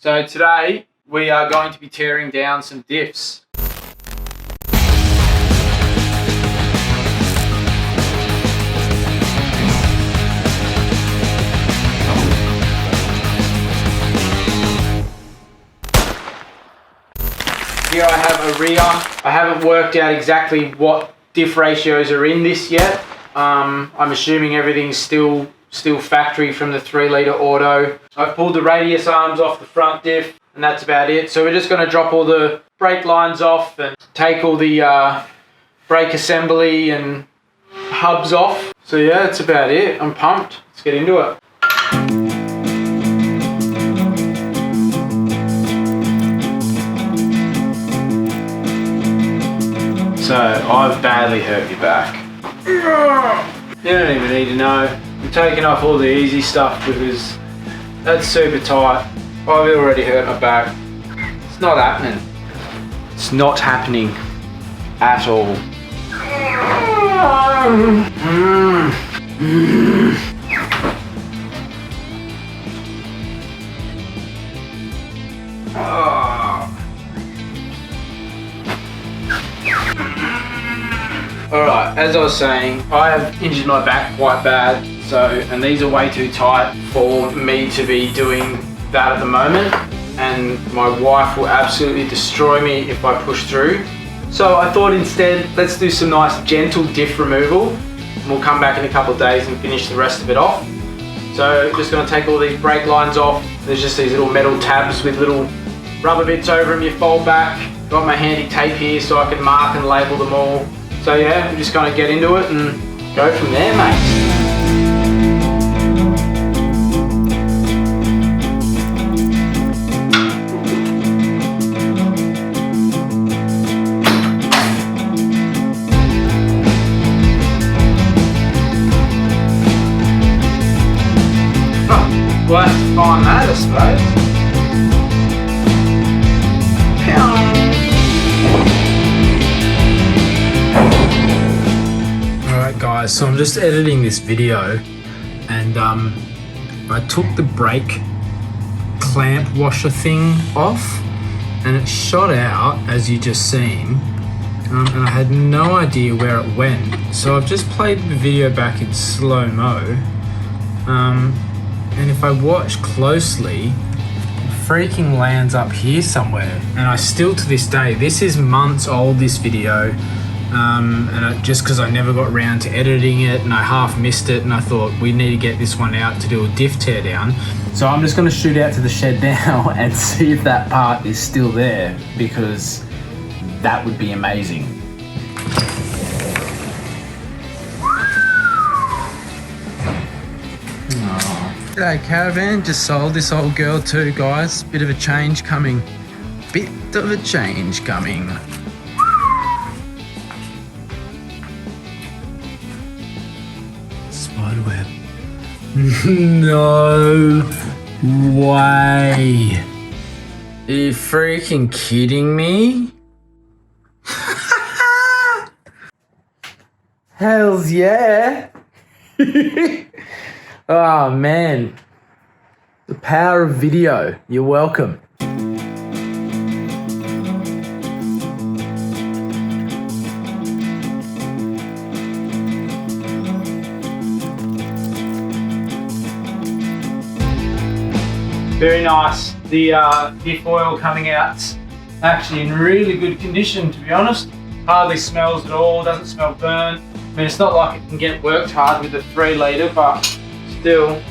So today we are going to be tearing down some diffs. Here I have a rear. I haven't worked out exactly what diff ratios are in this yet. I'm assuming everything's still factory from the 3 litre auto. I've pulled the radius arms off the front diff and that's about it. So we're just going to drop all the brake lines off and take all the brake assembly and hubs off. So yeah, that's about it. I'm pumped. Let's get into it. So I've badly hurt your back. You don't even need to know. I'm taking off all the easy stuff because that's super tight. I've already hurt my back. It's not happening. It's not happening at all. Alright, as I was saying, I have injured my back quite bad, and these are way too tight for me to be doing that at the moment, and my wife will absolutely destroy me if I push through. So I thought instead, let's do some nice gentle diff removal, and we'll come back in a couple of days and finish the rest of it off. So just going to take all these brake lines off. There's just these little metal tabs with little rubber bits over them you fold back. Got my handy tape here so I can mark and label them all. So yeah, we're just going to get into it and go from there, mate. Oh, we'll have to find that, I suppose. Guys, so I'm just editing this video and I took the brake clamp washer thing off and it shot out, as you just seen, and I had no idea where it went. So I've just played the video back in slow-mo, and if I watch closely, it freaking lands up here somewhere. And I still, to this day, this is months old, this video, just because I never got around to editing it and I half missed it, and I thought we need to get this one out to do a diff teardown. So I'm just going to shoot out to the shed now and see if that part is still there, because that would be amazing. Oh. G'day Caravan, just sold this old girl too, guys. Bit of a change coming. Spiderweb. No way. Are you freaking kidding me? Hells yeah. Oh man. The power of video. You're welcome. Very nice. The diff oil coming out's actually in really good condition, to be honest. Hardly smells at all, doesn't smell burnt. I mean, it's not like it can get worked hard with the 3 litre, but still,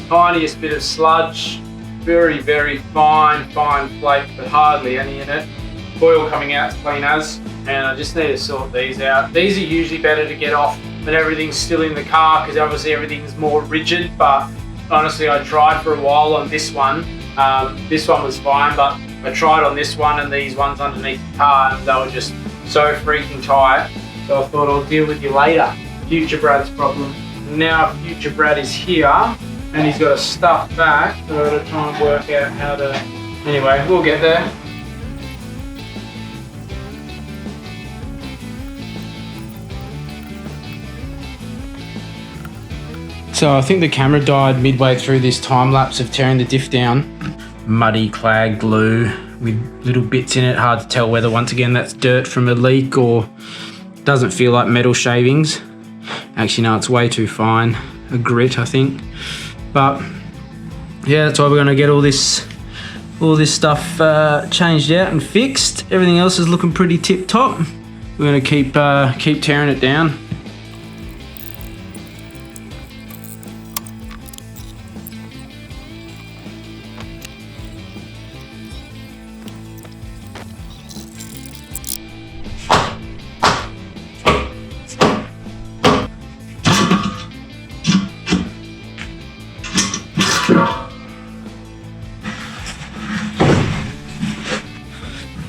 tiniest bit of sludge. Very, very fine flake, but hardly any in it. Oil coming out's clean as, and I just need to sort these out. These are usually better to get off when everything's still in the car, because obviously everything's more rigid, but honestly, I tried for a while on this one. This one was fine, but I tried on this one and these ones underneath the car, and they were just so freaking tight. So I thought I'll deal with you later. Future Brad's problem. Now Future Brad is here and he's got a stuff back, so I've got to try and work out how to... Anyway, we'll get there. So I think the camera died midway through this time lapse of tearing the diff down. muddy clay glue with little bits in it. Hard to tell whether, once again, that's dirt from a leak or doesn't feel like metal shavings. Actually, no, it's way too fine. A grit, I think. But yeah, that's why we're gonna get all this stuff changed out and fixed. Everything else is looking pretty tip top. We're gonna keep tearing it down.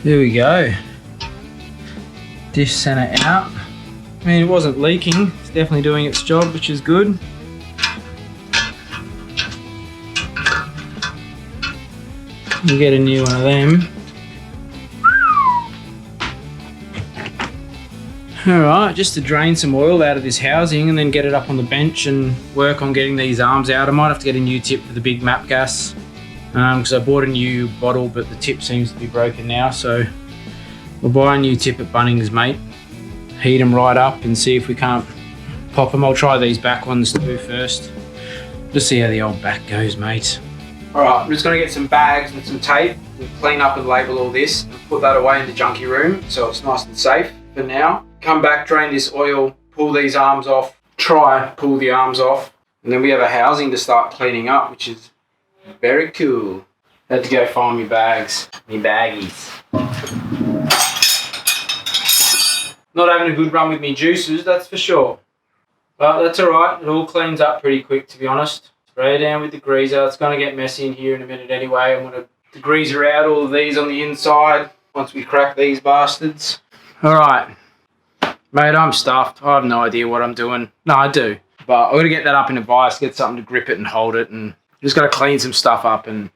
There we go. Dish center out. I mean, it wasn't leaking. It's definitely doing its job, which is good. We'll get a new one of them. Alright, just to drain some oil out of this housing and then get it up on the bench and work on getting these arms out. I might have to get a new tip for the big map gas. Because I bought a new bottle, but the tip seems to be broken now, so we'll buy a new tip at Bunnings, mate. Heat them right up and see if we can't pop them. I'll try these back ones too first. Just see how the old back goes, mate. Alright, I'm just going to get some bags and some tape and clean up and label all this and put that away in the junkie room so it's nice and safe for now. Come back, drain this oil, pull these arms off, try and pull the arms off, and then we have a housing to start cleaning up, which is very cool. Had to go find me bags, me baggies. Not having a good run with me juices, that's for sure. But that's alright, it all cleans up pretty quick, to be honest. Spray it down with the degreaser. It's going to get messy in here in a minute anyway. I'm going to degreaser out all of these on the inside once we crack these bastards. Alright, mate, I'm stuffed. I have no idea what I'm doing. No, I do. But I've got to get that up in a vise, get something to grip it and hold it, and just got to clean some stuff up and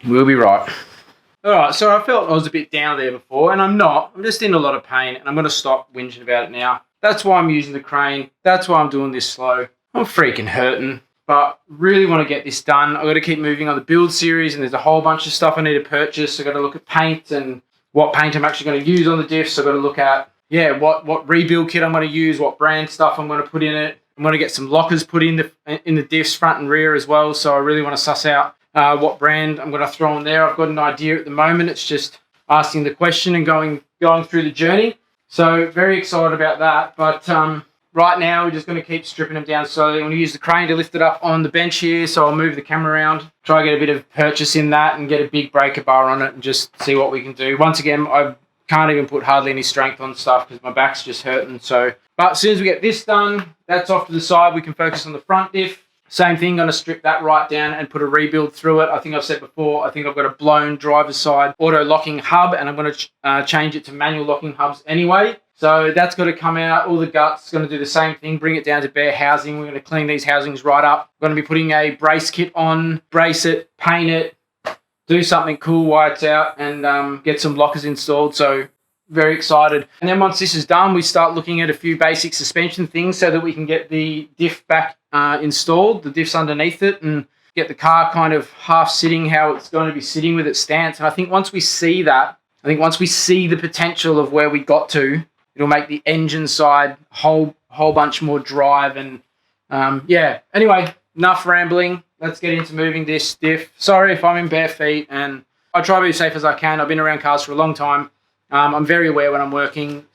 we'll be right. Alright, so I felt I was a bit down there before, and I'm not. I'm just in a lot of pain, and I'm going to stop whinging about it now. That's why I'm using the crane. That's why I'm doing this slow. I'm freaking hurting, but really want to get this done. I've got to keep moving on the build series, and there's a whole bunch of stuff I need to purchase. I've got to look at paint and what paint I'm actually going to use on the diffs. I've got to look at, yeah, what rebuild kit I'm going to use, what brand stuff I'm going to put in it. I'm going to get some lockers put in the diffs front and rear as well, so I really want to suss out what brand I'm going to throw in there. I've got an idea at the moment. It's just asking the question and going through the journey. So very excited about that. But right now we're just going to keep stripping them down slowly. I'm going to use the crane to lift it up on the bench here, so I'll move the camera around, try to get a bit of purchase in that and get a big breaker bar on it and just see what we can do. Once again, I can't even put hardly any strength on stuff because my back's just hurting. So, but as soon as we get this done, that's off to the side. We can focus on the front diff. Same thing, going to strip that right down and put a rebuild through it. I think I've said before, I think I've got a blown driver's side auto locking hub, and I'm going to change it to manual locking hubs anyway. So that's got to come out. All the guts, going to do the same thing, bring it down to bare housing. We're going to clean these housings right up. We're going to be putting a brace kit on, brace it, paint it, do something cool while it's out, and get some lockers installed. So very excited. And then once this is done, we start looking at a few basic suspension things so that we can get the diff back installed, the diffs underneath it, and get the car kind of half sitting how it's going to be sitting with its stance. And I think once we see that, once we see the potential of where we got to, it'll make the engine side a whole bunch more drive. And yeah, anyway, enough rambling. Let's get into moving this diff. Sorry if I'm in bare feet, and I try to be as safe as I can. I've been around cars for a long time. I'm very aware when I'm working,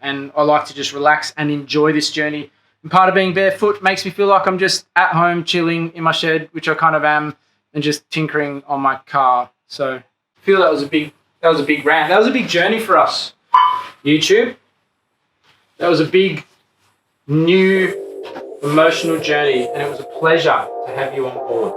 and I like to just relax and enjoy this journey. And part of being barefoot makes me feel like I'm just at home chilling in my shed, which I kind of am, and just tinkering on my car. So I feel that was a big rant. That was a big journey for us, YouTube. That was a big, new, emotional journey, and it was a pleasure to have you on board.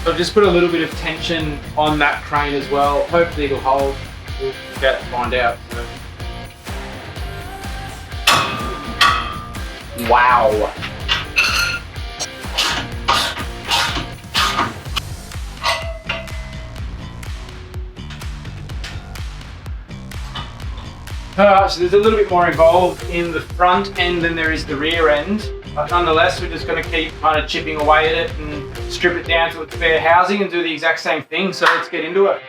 So I've just put a little bit of tension on that crane as well. Hopefully it'll hold. We'll get to find out. So. Wow. Alright, so there's a little bit more involved in the front end than there is the rear end. But nonetheless, we're just going to keep kind of chipping away at it and strip it down to its bare housing and do the exact same thing. So let's get into it.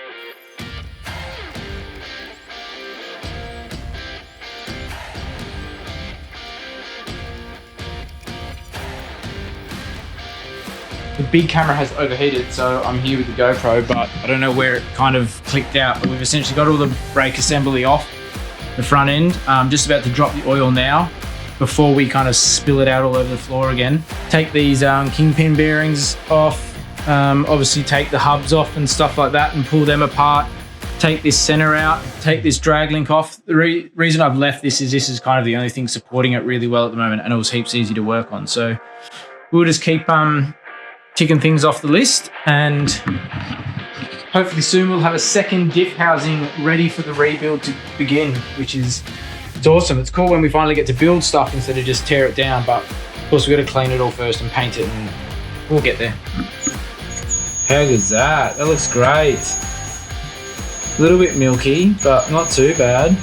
The big camera has overheated, so I'm here with the GoPro, but I don't know where it kind of clicked out. But we've essentially got all the brake assembly off the front end. Just about to drop the oil now before we kind of spill it out all over the floor again. Take these kingpin bearings off, obviously take the hubs off and stuff like that and pull them apart. Take this center out, take this drag link off. The reason I've left this is kind of the only thing supporting it really well at the moment, and it was heaps easy to work on. So we'll just keep ticking things off the list, and hopefully soon we'll have a second diff housing ready for the rebuild to begin, which is, it's awesome. It's cool when we finally get to build stuff instead of just tear it down, but of course we've got to clean it all first and paint it, and we'll get there. How good is that? That looks great. A little bit milky, but not too bad.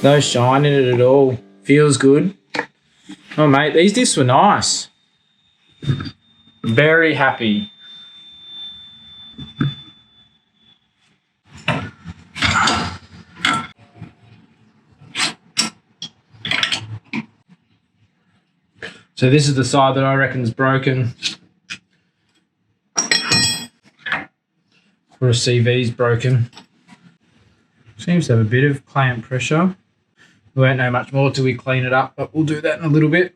No shine in it at all. Feels good. Oh mate, these diffs were nice. Very happy. So this is the side that I reckon is broken. Or a CV's broken. Seems to have a bit of clamp pressure. We won't know much more till we clean it up, but we'll do that in a little bit.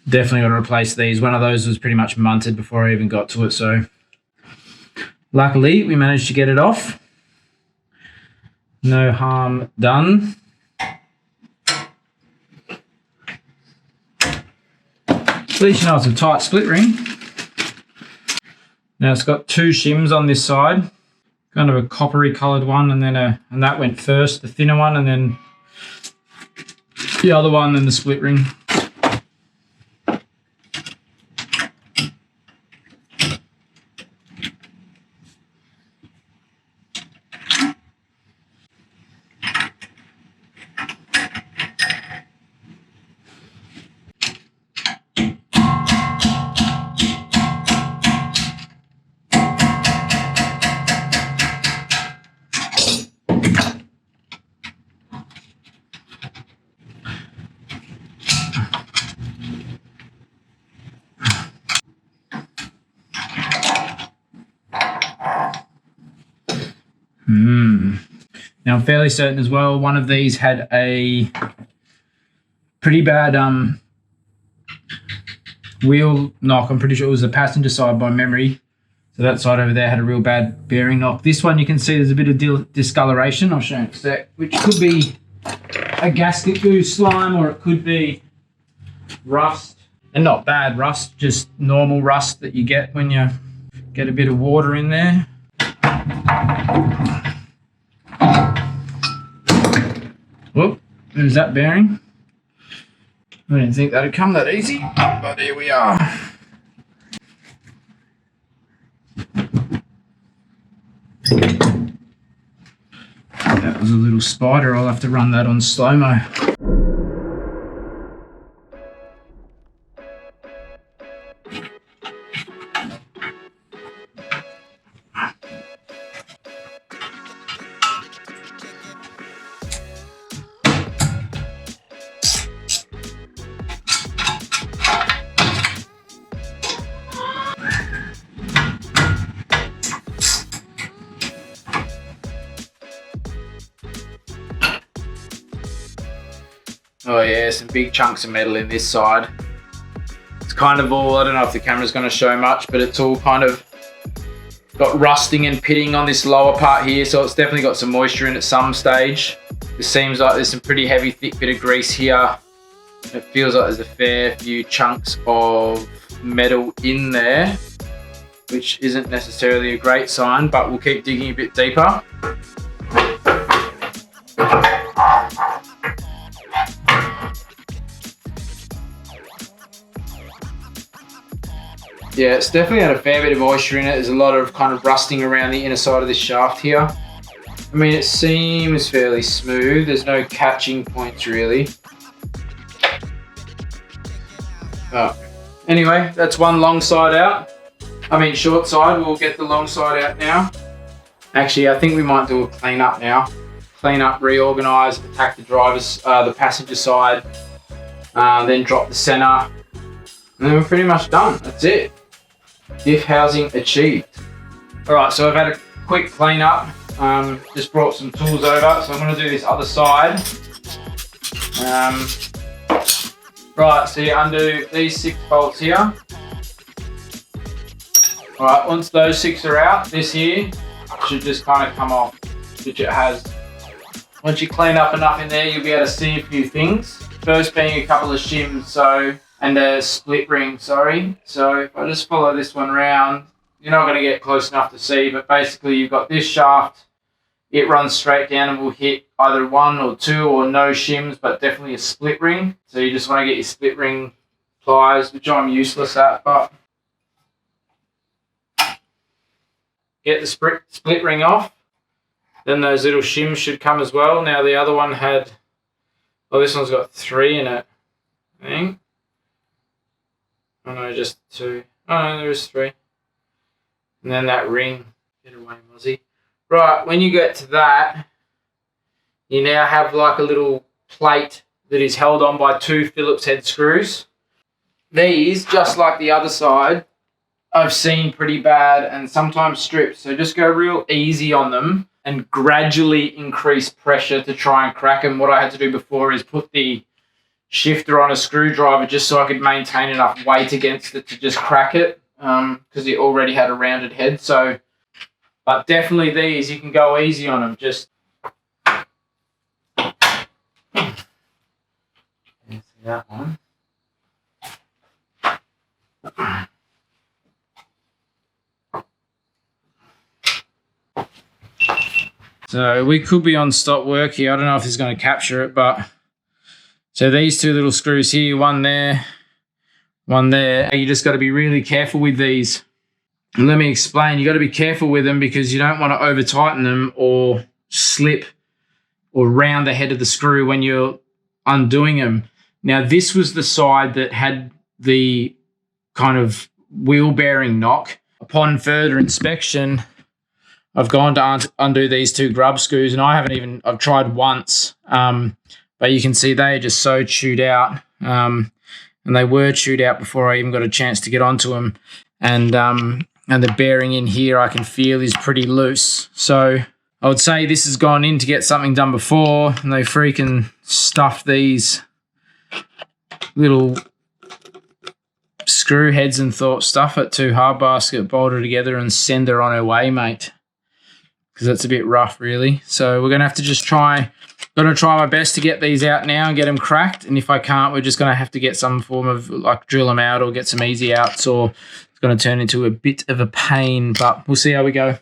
Definitely got to replace these. One of those was pretty much munted before I even got to it, so luckily we managed to get it off. No harm done. At least you know it's a tight split ring. Now it's got two shims on this side, kind of a coppery coloured one, and then and that went first, the thinner one, and then the other one, then the split ring. Now I'm fairly certain as well, one of these had a pretty bad wheel knock. I'm pretty sure it was the passenger side by memory. So that side over there had a real bad bearing knock. This one you can see there's a bit of discoloration. I'll show you in a sec, which could be a gasket goo slime, or it could be rust. And not bad rust, just normal rust that you get when you get a bit of water in there. Whoop, there's that bearing. I didn't think that'd come that easy, but here we are. That was a little spider. I'll have to run that on slow-mo. Oh yeah, some big chunks of metal in this side. It's kind of all, I don't know if the camera's going to show much, but it's all kind of got rusting and pitting on this lower part here, so it's definitely got some moisture in at some stage. It seems like there's some pretty heavy, thick bit of grease here It feels like there's a fair few chunks of metal in there, which isn't necessarily a great sign, but we'll keep digging a bit deeper. Yeah, it's definitely had a fair bit of moisture in it. There's a lot of kind of rusting around the inner side of this shaft here. I mean, it seems fairly smooth. There's no catching points really. Oh. Anyway, that's one long side out. I mean, short side. We'll get the long side out now. Actually, I think we might do a clean up now. Clean up, reorganize, attack the passenger side, then drop the center, and then we're pretty much done. That's it. Diff housing achieved. All right, so I've had a quick clean up. Just brought some tools over, so I'm going to do this other side. Right, so you undo these 6 bolts here. All right, once those 6 are out, this here should just kind of come off, which it has. Once you clean up enough in there, you'll be able to see a few things. First being a couple of shims, and a split ring, sorry. So if I just follow this one around, you're not going to get close enough to see, but basically you've got this shaft. It runs straight down and will hit either 1 or 2 or no shims, but definitely a split ring. So you just want to get your split ring pliers, which I'm useless at, but get the split ring off. Then those little shims should come as well. Now the other one had, well, this one's got 3 in it, I think. Oh no, just 2. Oh no, there is 3. And then that ring. Get away, Mozzie. Right, when you get to that, you now have like a little plate that is held on by 2 Phillips head screws. These, just like the other side, I've seen pretty bad and sometimes stripped. So just go real easy on them and gradually increase pressure to try and crack them. What I had to do before is put the shifter on a screwdriver just so I could maintain enough weight against it to just crack it, because it already had a rounded head. So, but definitely these, you can go easy on them. Just see that one. So we could be on stop work here. I don't know if this is going to capture it, but so these 2 little screws here, one there, one there. You just got to be really careful with these. And let me explain. You got to be careful with them because you don't want to over tighten them or slip or round the head of the screw when you're undoing them. Now this was the side that had the kind of wheel bearing knock. Upon further inspection, I've gone to undo these 2 grub screws, and I've tried once, but you can see they are just so chewed out, and they were chewed out before I even got a chance to get onto them, and the bearing in here I can feel is pretty loose. So I would say this has gone in to get something done before, and they freaking stuffed these little screw heads and thought, stuff it to hard basket, bolt her together, and send her on her way, mate. Because that's a bit rough, really. So we're going to have to just try my best to get these out now and get them cracked. And if I can't, we're just going to have to get some form of, like, drill them out or get some easy outs, or it's going to turn into a bit of a pain, but we'll see how we go.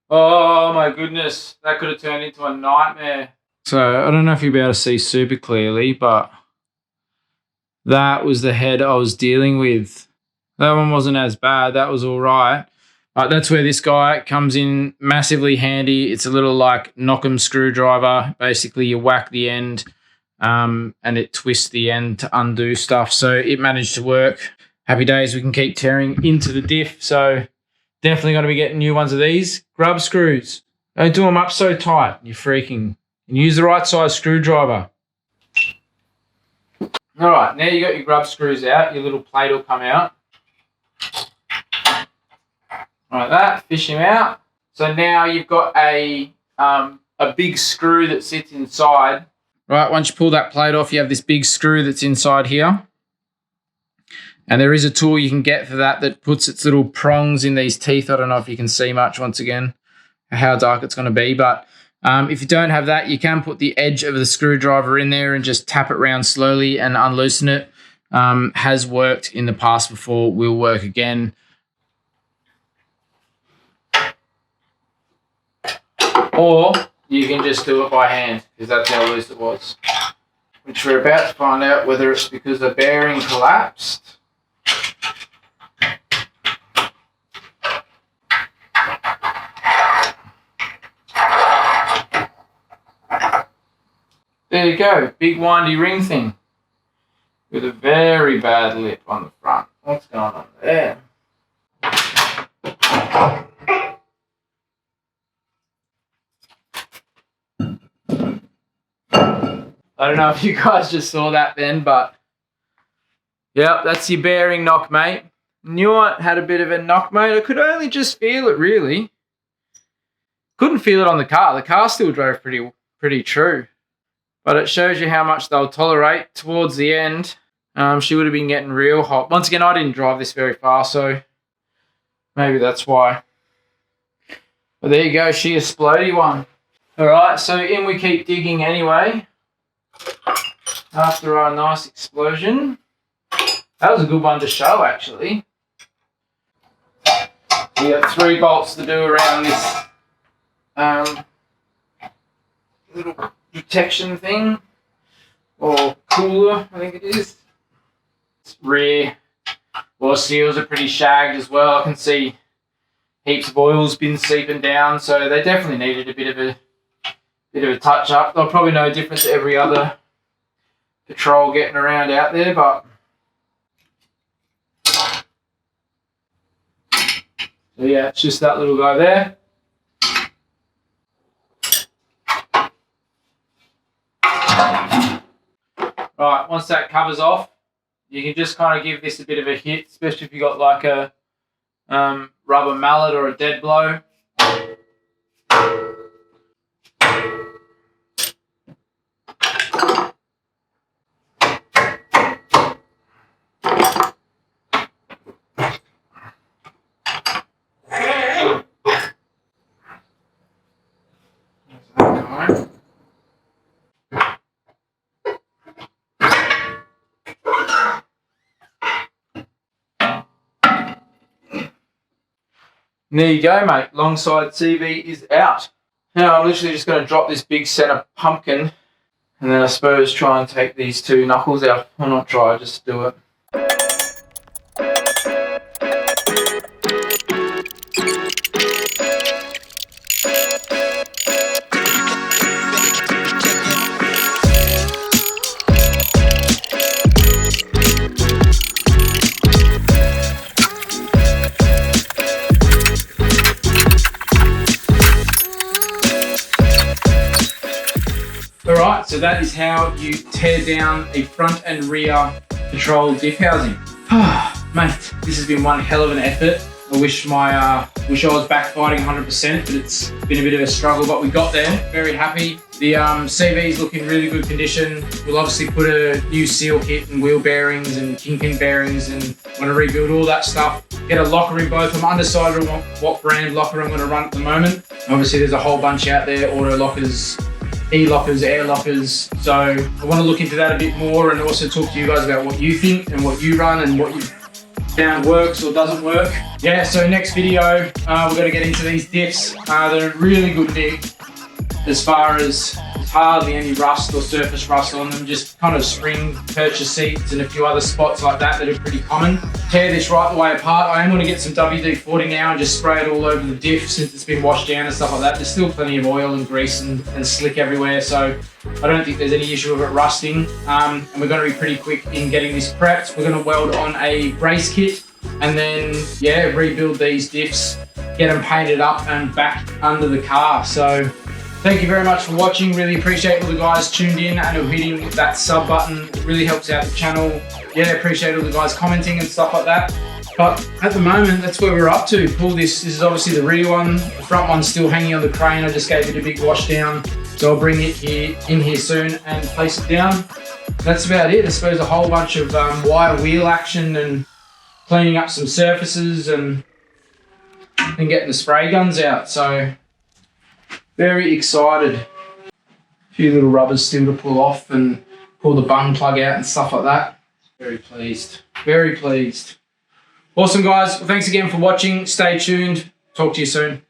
Oh my goodness, that could have turned into a nightmare. So I don't know if you'll be able to see super clearly, but that was the head I was dealing with. That one wasn't as bad. That was all right. That's where this guy comes in massively handy. It's a little like knock'em screwdriver. Basically, you whack the end and it twists the end to undo stuff. So it managed to work. Happy days. We can keep tearing into the diff. So definitely going to be getting new ones of these. Grub screws. Don't do them up so tight. You're freaking. And use the right size screwdriver. All right, now you got your grub screws out, your little plate will come out. Like that, fish him out. So now you've got a big screw that sits inside. Right, once you pull that plate off, you have this big screw that's inside here. And there is a tool you can get for that puts its little prongs in these teeth. I don't know if you can see much, once again, how dark it's going to be. But if you don't have that, you can put the edge of the screwdriver in there and just tap it around slowly and unloosen it. Has worked in the past before, will work again. Or you can just do it by hand, because that's how loose it was. Which we're about to find out whether it's because the bearing collapsed. There you go, big windy ring thing with a very bad lip on the front. What's going on there? I don't know if you guys just saw that then, but yep, that's your bearing knock, mate. Knew it had a bit of a knock, mate. I could only just feel it, really. Couldn't feel it on the car. The car still drove pretty true. But it shows you how much they'll tolerate. Towards the end, she would have been getting real hot. Once again, I didn't drive this very far, so maybe that's why. But there you go, she a splody one. All right, so in we keep digging anyway. After our nice explosion. That was a good one to show, actually. We got 3 bolts to do around this little protection thing, or cooler, I think it is. It's rear seals are pretty shagged as well. I can see heaps of oil's been seeping down, so they definitely needed a bit of a touch up. They're probably no different to every other patrol getting around out there, but so yeah, it's just that little guy there. Right, once that covers off, you can just kind of give this a bit of a hit, especially if you've got like a rubber mallet or a dead blow. And there you go, mate. Long side CV is out. Now I'm literally just going to drop this big center pumpkin and then I suppose try and take these 2 knuckles out. Or not try, just do it. Alright, so that is how you tear down a front and rear patrol diff housing. Mate, this has been one hell of an effort. I wish I was back fighting 100%, but it's been a bit of a struggle, but we got there. Very happy. The CV is looking really good condition. We'll obviously put a new seal kit and wheel bearings and kingpin bearings and want to rebuild all that stuff. Get a locker in both. I'm undecided on what brand locker I'm going to run at the moment. Obviously there's a whole bunch out there, auto lockers, e-lockers, air lockers. So I want to look into that a bit more and also talk to you guys about what you think and what you run and what you found works or doesn't work. Yeah, so next video, we're going to get into these diffs. They're in really good nick as far as there's hardly any rust or surface rust on them, just kind of spring purchase seats and a few other spots like that that are pretty common. Tear this right the way apart. I am going to get some WD-40 now and just spray it all over the diff since it's been washed down and stuff like that. There's still plenty of oil and grease and slick everywhere, so I don't think there's any issue of it rusting. And we're going to be pretty quick in getting this prepped. We're going to weld on a brace kit and then, yeah, rebuild these diffs, get them painted up and back under the car. So thank you very much for watching. Really appreciate all the guys tuned in and are hitting that sub button. It really helps out the channel. Yeah, appreciate all the guys commenting and stuff like that. But at the moment, that's where we're up to. This is obviously the rear one. The front one's still hanging on the crane. I just gave it a big wash down. So I'll bring it in here soon and place it down. That's about it. I suppose a whole bunch of wire wheel action and cleaning up some surfaces and getting the spray guns out. So very excited. A few little rubbers still to pull off and pull the bung plug out and stuff like that. Very pleased. Very pleased. Awesome, guys. Well, thanks again for watching. Stay tuned. Talk to you soon.